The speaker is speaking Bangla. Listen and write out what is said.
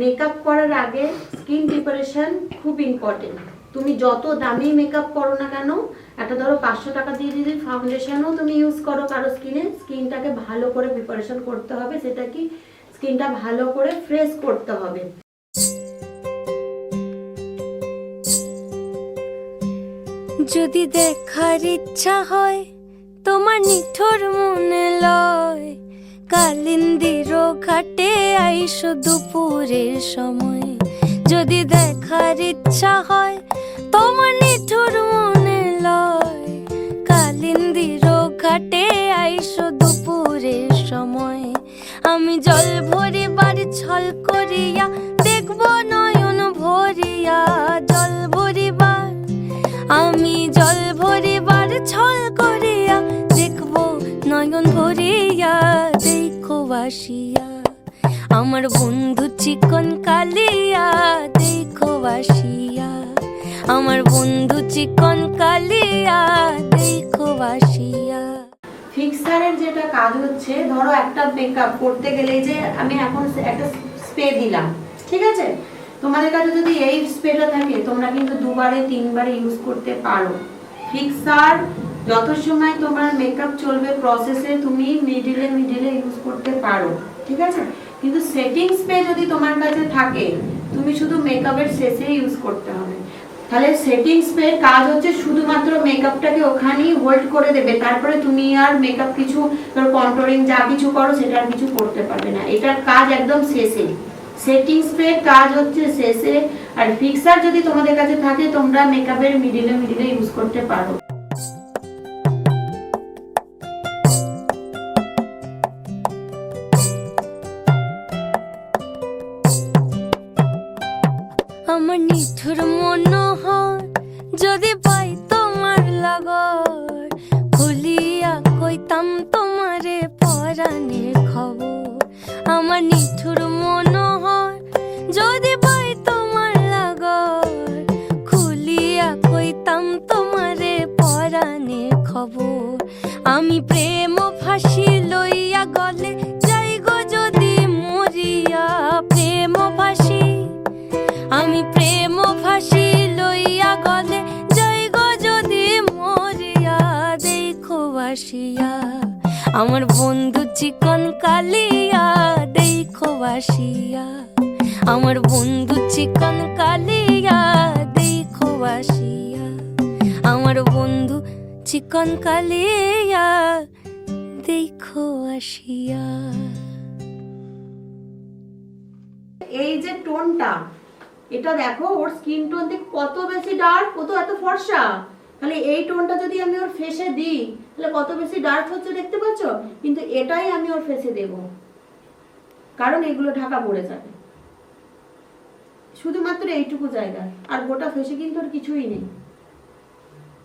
মেকআপ করার আগে স্কিন প্রিপারেশন খুব ইম্পর্টেন্ট। তুমি যত দামি মেকআপ করো না কেন, একটা ধরো 500 টাকা দিয়ে যদি ফাউন্ডেশনও তুমি ইউজ করো কারো স্কিনটাকে ভালো করে প্রিপারেশন করতে হবে। সেটা কি, স্কিনটা ভালো করে ফ্রেশ করতে হবে। যদি দেখার ইচ্ছা হয় তোমার নিঠুর মনে লয়, কালিন্দির ঘাটে আইসো দুপুরের সময়। যদি দেখার ইচ্ছা হয় তোমার নিঠুর মনে লয়, কালিন্দির ঘাটে আইসো দুপুরের সময়। আমি জল ভরিবার ছল করিয়া দেখব নয়ন ভরিয়া, জল ভরিবার আমি জল ভরিবার ছল করিয়া দেখব নয়ন ভরিয়া। দেখো বাসিয়া আমার বন্ধু চিকন কালিয়া, দেখো বাসিয়া আমার বন্ধু চিকন কালিয়া, দেখো বাসিয়া। ফিক্সারের যেটা কাজ হচ্ছে, ধরো একটা মেকআপ করতে গেলে যে আমি এখন একটা স্প্রে দিলাম, ঠিক আছে, তোমাদের কাছে যদি এই স্প্রেটা থাকে তোমরা কিন্তু 2বারে 3বারে ইউজ করতে পারো। ফিক্সার যত সময় তোমার মেকআপ চলবে প্রসেসে তুমি মিডিলে ইউজ করতে পারো, ঠিক আছে। কিন্তু সেটিং স্প্রে যদি তোমার কাছে থাকে তুমি শুধু মেকআপের শেষে ইউজ করতে হবে। তাহলে সেটিং স্প্রে কাজ হচ্ছে শুধুমাত্র মেকআপটাকে ওখানেই হোল্ড করে দেবে, তারপরে তুমি আর মেকআপ কিছু কন্ট্রোলিং যা কিছু করো সেটা আর কিছু করতে পারবে না। এটার কাজ একদম শেষে। সেটিং স্প্রে কাজ হচ্ছে শেষে। আর ফিক্সার যদি তোমাদের কাছে থাকে তোমরা মেকআপের মিডিলে ইউজ করতে পারো। আমার নিঠুর মনোহর যদি পাই তোমার লাগর, খুলিয়া কইতাম তোমারে পরাণের খবর। আমার নিঠুর মনোহর যদি পাই তোমার লাগর, খুলিয়া কইতাম তোমারে পরাণের খবর। আমি প্রেম ফাঁসি লইয়া গলে যাই গো যদি মরিয়া, প্রেম ফাঁসি আমি প্রেম ফাঁসি লইয়া গলে যাই গো যদি মরিয়া। দেখো বাসিয়া আমার বন্ধু চিকন কালিয়া, দেখো বাসিয়া আমার বন্ধু চিকন কালিয়া, দেখো বাসিয়া আমার বন্ধু চিকন কালিয়া, দেখো আসিয়া। এই যে টোনটা, এটা দেখো ওর স্কিন টোন দেখো কত বেশি ডার্ক, কত এত ফর্সা। তাহলে এই টোনটা যদি আমি ওর ফেসে দিই তাহলে কত বেশি ডার্ক হচ্ছে দেখতে পাচ্ছ। কিন্তু এটাই আমি ওর ফেসে দেব, কারণ এগুলো ঢাকা পড়ে যাবে শুধুমাত্র এইটুকু জায়গায়, আর গোটা ফেসে কিন্তু ওর কিছুই নেই।